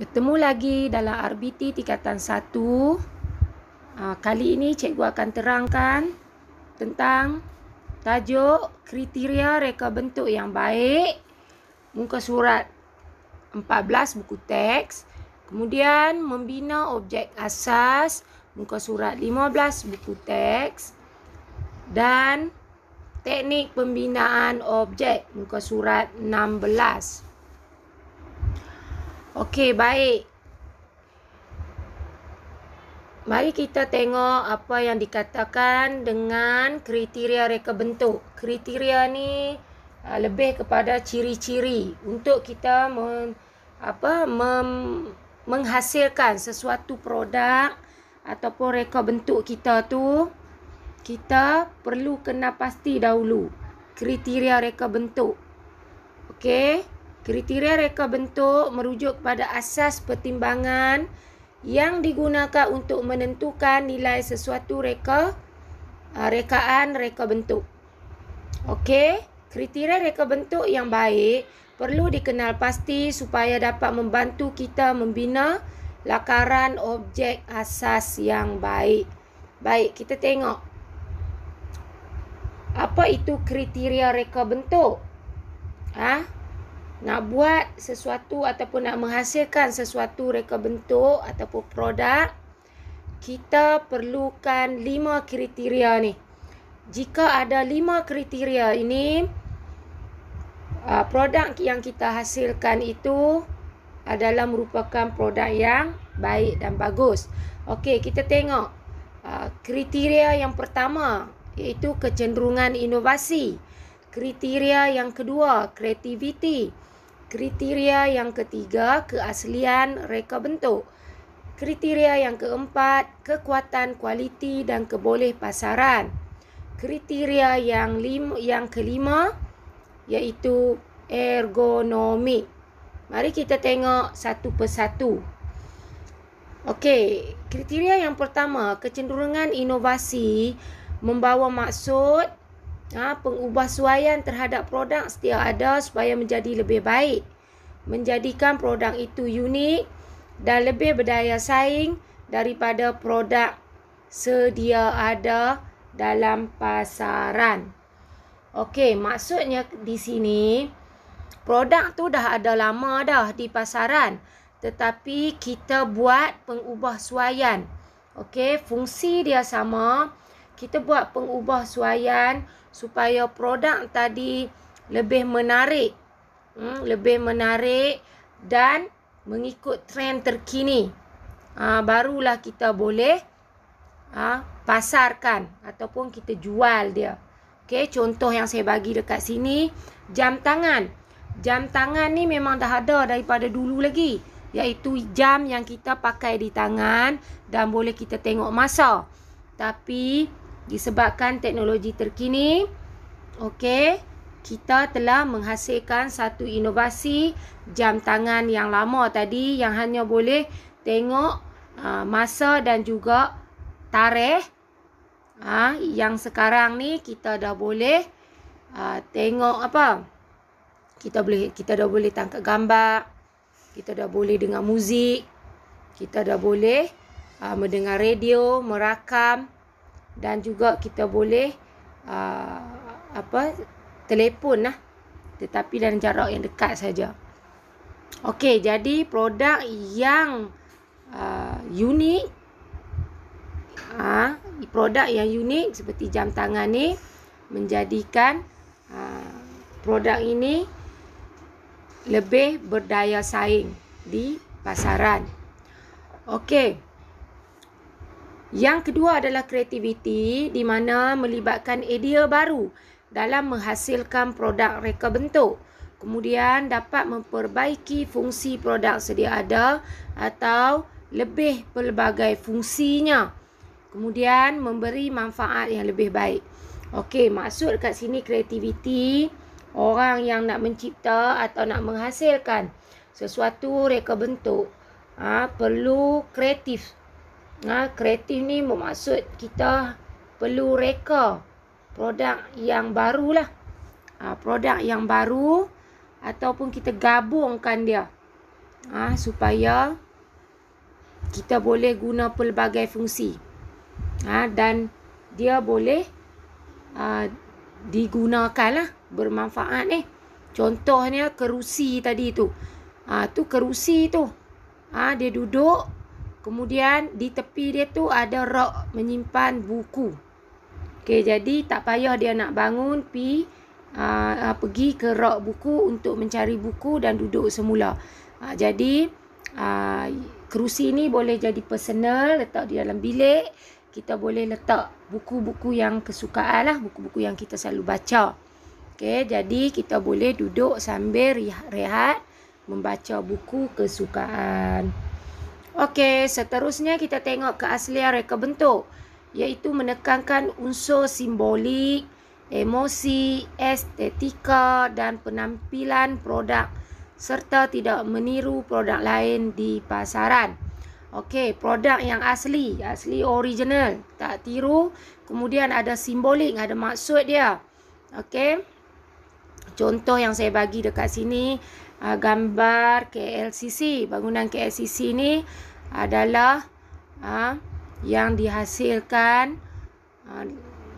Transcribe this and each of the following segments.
Bertemu lagi dalam RBT tingkatan 1. Kali ini cikgu akan terangkan tentang tajuk kriteria reka bentuk yang baik, muka surat 14 buku teks. Kemudian membina objek asas, muka surat 15 buku teks. Dan teknik pembinaan objek, muka surat 16. Okey, baik. Mari kita tengok apa yang dikatakan dengan kriteria reka bentuk. Kriteria ni lebih kepada ciri-ciri untuk kita menghasilkan sesuatu produk ataupun reka bentuk kita tu. Kita perlu kena pasti dahulu kriteria reka bentuk. Okey. Kriteria reka bentuk merujuk kepada asas pertimbangan yang digunakan untuk menentukan nilai sesuatu rekaan reka bentuk. Okey, kriteria reka bentuk yang baik perlu dikenal pasti supaya dapat membantu kita membina lakaran objek asas yang baik. Baik, kita tengok. Apa itu kriteria reka bentuk? Nak buat sesuatu ataupun nak menghasilkan sesuatu reka bentuk ataupun produk, kita perlukan 5 kriteria ni. Jika ada 5 kriteria ini, produk yang kita hasilkan itu adalah merupakan produk yang baik dan bagus. Okey, kita tengok kriteria yang pertama, iaitu kecenderungan inovasi. Kriteria yang kedua, kreativiti. Kriteria yang ketiga, keaslian reka bentuk. Kriteria yang keempat, kekuatan kualiti dan keboleh pasaran. Kriteria yang kelima, iaitu ergonomi. Mari kita tengok satu persatu. Okey, kriteria yang pertama, kecenderungan inovasi membawa maksud pengubahsuaian terhadap produk sedia ada supaya menjadi lebih baik, menjadikan produk itu unik dan lebih berdaya saing daripada produk sedia ada dalam pasaran. Okey, maksudnya di sini produk tu dah ada lama dah di pasaran, tetapi kita buat pengubahsuaian. Okey, fungsi dia sama, kita buat pengubahsuaian supaya produk tadi lebih menarik, dan mengikut trend terkini. Barulah kita boleh pasarkan ataupun kita jual dia. Okey, contoh yang saya bagi dekat sini, jam tangan. Jam tangan ni memang dah ada daripada dulu lagi, iaitu jam yang kita pakai di tangan dan boleh kita tengok masa. Tapi disebabkan teknologi terkini, okey, kita telah menghasilkan satu inovasi jam tangan yang lama tadi yang hanya boleh tengok masa dan juga tarikh. Yang sekarang ni kita dah boleh tengok kita dah boleh tangkap gambar, kita dah boleh dengar muzik, kita dah boleh mendengar radio, merakam, dan juga kita boleh telefon lah, tetapi dalam jarak yang dekat saja. Okey, jadi produk yang unik, produk yang unik seperti jam tangan ni menjadikan produk ini lebih berdaya saing di pasaran. Okey. Yang kedua adalah kreativiti, di mana melibatkan idea baru dalam menghasilkan produk reka bentuk. Kemudian dapat memperbaiki fungsi produk sedia ada atau lebih pelbagai fungsinya. Kemudian memberi manfaat yang lebih baik. Okey, maksud kat sini kreativiti, orang yang nak mencipta atau nak menghasilkan sesuatu reka bentuk perlu kreatif. Kreatif ni bermaksud kita perlu reka produk yang barulah. Produk yang baru ataupun kita gabungkan dia supaya kita boleh guna pelbagai fungsi. Dan dia boleh digunakan lah, bermanfaat ni. Contohnya kerusi tadi tu. Tu kerusi tu. Dia duduk, kemudian di tepi dia tu ada rak menyimpan buku. Okey, jadi tak payah dia nak bangun pergi ke rak buku untuk mencari buku dan duduk semula. Jadi kerusi ni boleh jadi personal, letak di dalam bilik. Kita boleh letak buku-buku yang kesukaan lah, buku-buku yang kita selalu baca. Okey, jadi kita boleh duduk sambil rehat membaca buku kesukaan. Okey, seterusnya kita tengok keaslian reka bentuk, iaitu menekankan unsur simbolik, emosi, estetika dan penampilan produk serta tidak meniru produk lain di pasaran. Okey, produk yang asli original, tak tiru. Kemudian ada simbolik, ada maksud dia. Okey. Contoh yang saya bagi dekat sini, gambar KLCC. Bangunan KLCC ni adalah yang dihasilkan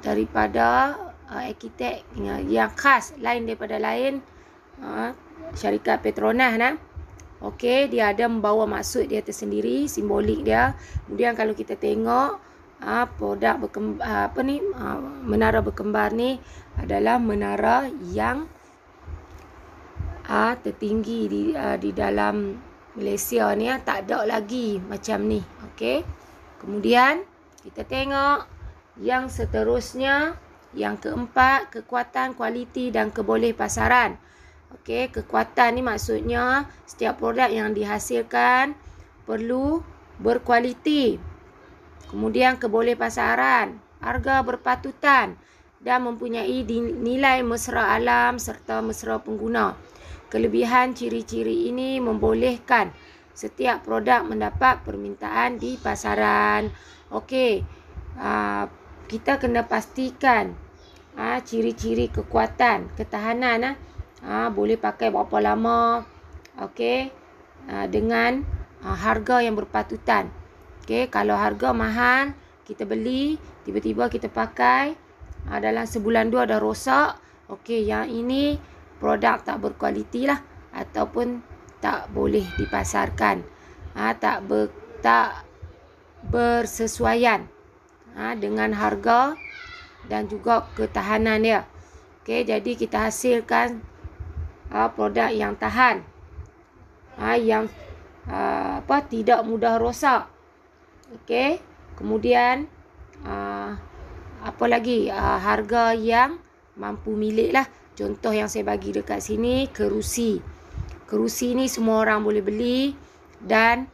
daripada arkitek yang khas, lain daripada lain syarikat Petronas . Okey, dia ada membawa maksud dia tersendiri, simbolik dia. Kemudian kalau kita tengok produk menara berkembar ni adalah menara yang tertinggi di dalam Malaysia ni. Tak ada lagi macam ni. Okey. Kemudian kita tengok yang seterusnya, yang keempat, kekuatan, kualiti dan kebolehpasaran. Okey, kekuatan ni maksudnya setiap produk yang dihasilkan perlu berkualiti. Kemudian kebolehpasaran, harga berpatutan dan mempunyai nilai mesra alam serta mesra pengguna. Kelebihan ciri-ciri ini membolehkan setiap produk mendapat permintaan di pasaran. Okey, kita kena pastikan ciri-ciri kekuatan, ketahanan. Boleh pakai berapa lama. Okey, dengan harga yang berpatutan. Okey, kalau harga mahal, kita beli, tiba-tiba kita pakai, dalam sebulan dua dah rosak. Okey, yang ini produk tak berkualiti lah, ataupun tak boleh dipasarkan. Tak bersesuaian dengan harga dan juga ketahanan dia. Okey, jadi kita hasilkan produk yang tahan, yang tidak mudah rosak. Okey, kemudian apa lagi, harga yang mampu milik lah. Contoh yang saya bagi dekat sini, kerusi. Kerusi ni semua orang boleh beli dan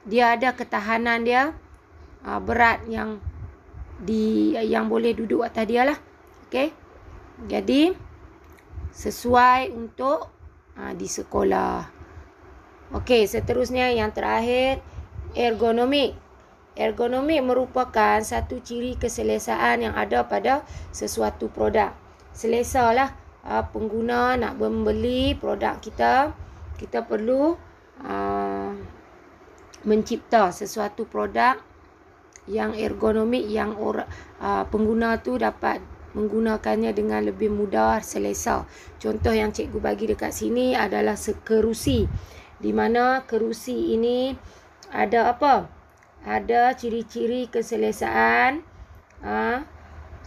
dia ada ketahanan dia, berat yang boleh duduk atas dia lah. Okey, jadi sesuai untuk di sekolah. Okey, seterusnya yang terakhir, ergonomik. Ergonomik merupakan satu ciri keselesaan yang ada pada sesuatu produk. Selesa lah pengguna nak membeli produk kita. Kita perlu mencipta sesuatu produk yang ergonomik, yang pengguna tu dapat menggunakannya dengan lebih mudah, selesa. Contoh yang cikgu bagi dekat sini adalah kerusi, di mana kerusi ini ada apa? Ada ciri-ciri keselesaan.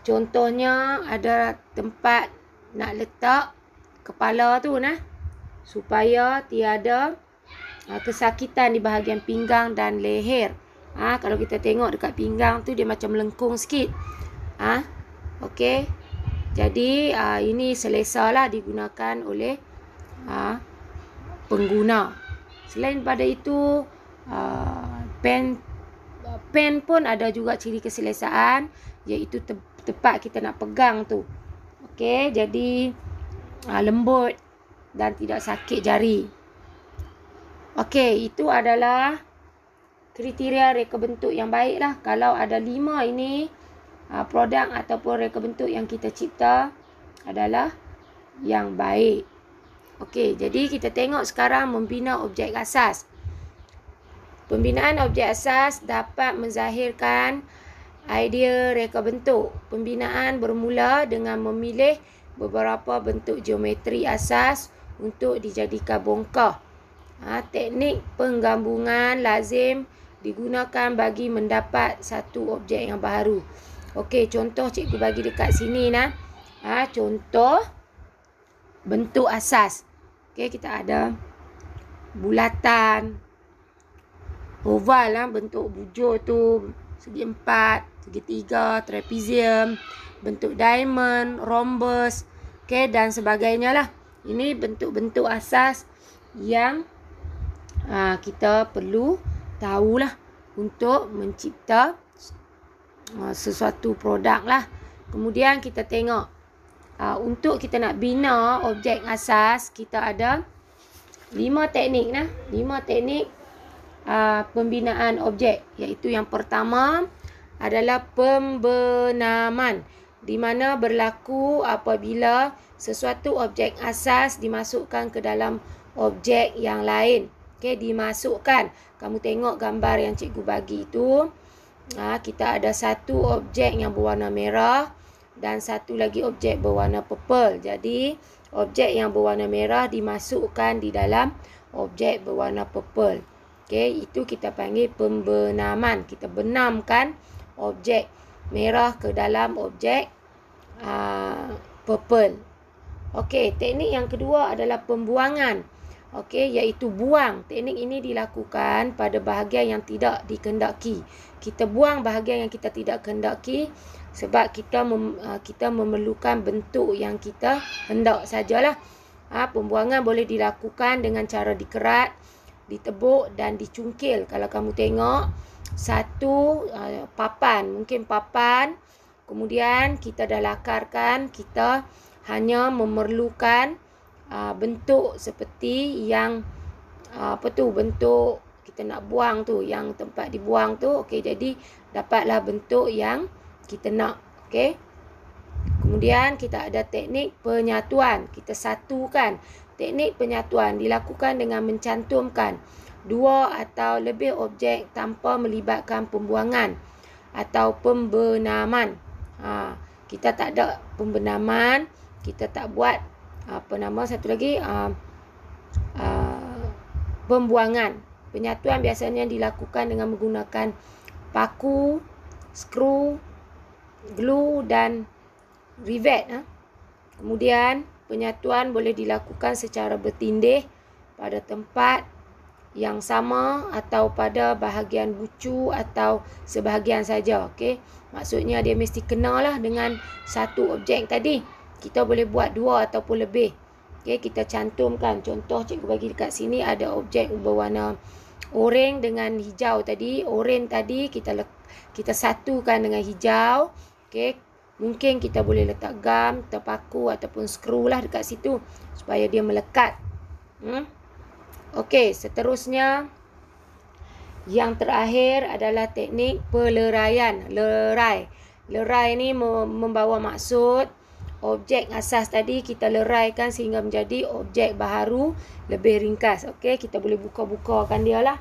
Contohnya ada tempat nak letak kepala tu supaya tiada kesakitan di bahagian pinggang dan leher. Kalau kita tengok dekat pinggang tu dia macam melengkung sikit. Okey. Jadi ini selesa lah digunakan oleh pengguna. Selain pada itu, pen pun ada juga ciri keselesaan, iaitu tepat kita nak pegang tu. Okey, jadi lembut dan tidak sakit jari. Okey, itu adalah kriteria reka bentuk yang baik lah. Kalau ada 5 ini, produk ataupun reka bentuk yang kita cipta adalah yang baik. Okey, jadi kita tengok sekarang membina objek asas. Pembinaan objek asas dapat menzahirkan idea reka bentuk. Pembinaan bermula dengan memilih beberapa bentuk geometri asas untuk dijadikan bongkah. Teknik penggabungan lazim digunakan bagi mendapat satu objek yang baru. Okey, contoh cikgu bagi dekat sini nah. Contoh bentuk asas. Okey, kita ada bulatan, oval lah, bentuk bujur tu, segi empat, segitiga, trapezium, bentuk diamond, rhombus, okey, dan sebagainya lah. Ini bentuk-bentuk asas yang kita perlu tahulah untuk mencipta sesuatu produk lah. Kemudian kita tengok untuk kita nak bina objek asas, kita ada 5 teknik nah. 5 teknik pembinaan objek, iaitu yang pertama adalah pembenaman, di mana berlaku apabila sesuatu objek asas dimasukkan ke dalam objek yang lain. Okey, dimasukkan. Kamu tengok gambar yang cikgu bagi itu. Kita ada satu objek yang berwarna merah dan satu lagi objek berwarna purple. Jadi, objek yang berwarna merah dimasukkan di dalam objek berwarna purple. Okey, itu kita panggil pembenaman. Kita benamkan objek merah ke dalam objek purple. Okey, teknik yang kedua adalah pembuangan. Okey, iaitu buang. Teknik ini dilakukan pada bahagian yang tidak dikehendaki. Kita buang bahagian yang kita tidak kehendaki sebab kita memerlukan bentuk yang kita hendak sajalah. Pembuangan boleh dilakukan dengan cara dikerat, ditebuk dan dicungkil. Kalau kamu tengok satu papan, mungkin papan, kemudian kita dah lakarkan, kita hanya memerlukan bentuk seperti yang bentuk kita nak buang tu, yang tempat dibuang tu. Okey, jadi dapatlah bentuk yang kita nak. Okey. Kemudian kita ada teknik penyatuan. Kita satukan. Teknik penyatuan dilakukan dengan mencantumkan 2 atau lebih objek tanpa melibatkan pembuangan atau pembenaman. Kita tak ada pembenaman, kita tak buat satu lagi pembuangan. Penyatuan biasanya dilakukan dengan menggunakan paku, skru, glue dan rivet. Kemudian penyatuan boleh dilakukan secara bertindih pada tempat yang sama atau pada bahagian bucu atau sebahagian saja. Okey, maksudnya dia mesti kenalah dengan satu objek tadi. Kita boleh buat 2 ataupun lebih. Okey, kita cantumkan. Contoh cikgu bagi dekat sini ada objek berwarna oranye dengan hijau tadi. Oranye tadi kita satukan dengan hijau. Okey, mungkin kita boleh letak gam, terpaku ataupun skru lah dekat situ supaya dia melekat. Okey, seterusnya yang terakhir adalah teknik peleraian. Lerai ni membawa maksud objek asas tadi kita leraikan sehingga menjadi objek baharu lebih ringkas. Okey, kita boleh buka-bukakan dia lah.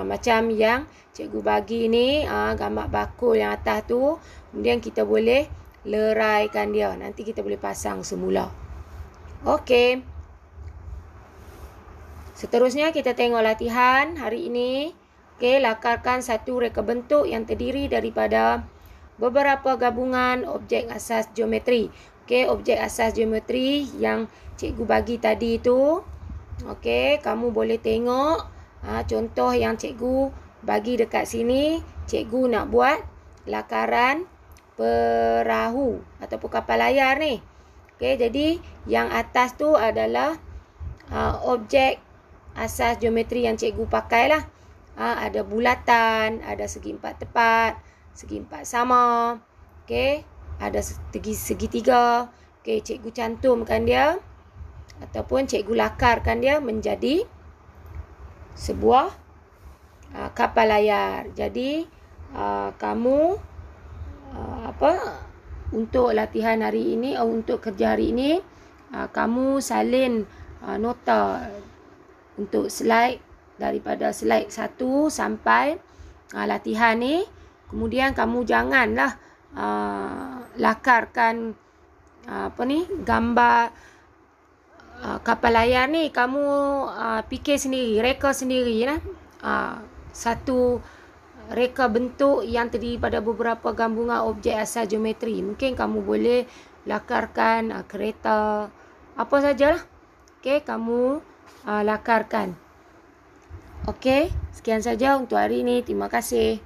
Macam yang cikgu bagi ni, gambar bakul yang atas tu. Kemudian kita boleh leraikan dia. Nanti kita boleh pasang semula. Okey. Seterusnya kita tengok latihan hari ini. Okey, lakarkan satu reka bentuk yang terdiri daripada beberapa gabungan objek asas geometri. Okey, objek asas geometri yang cikgu bagi tadi tu. Okey, kamu boleh tengok contoh yang cikgu bagi dekat sini. Cikgu nak buat lakaran perahu ataupun kapal layar ni. Okey, jadi yang atas tu adalah objek asas geometri yang cikgu pakailah. Ada bulatan, ada segi empat tepat, segi empat sama. Okey, ada segitiga. Okey, cikgu cantumkan dia ataupun cikgu lakarkan dia menjadi sebuah kapal layar. Jadi kamu untuk latihan hari ini, untuk kerja hari ini, kamu salin nota untuk slide daripada slide 1 sampai latihan ni. Kemudian kamu janganlah lakarkan gambar kapal layar ni. Kamu fikir sendiri, reka sendiri lah. Satu reka bentuk yang terdiri pada beberapa gabungan objek asal geometri. Mungkin kamu boleh lakarkan kereta, apa sajalah. Okey, kamu lakarkan. Okey, sekian saja untuk hari ini. Terima kasih.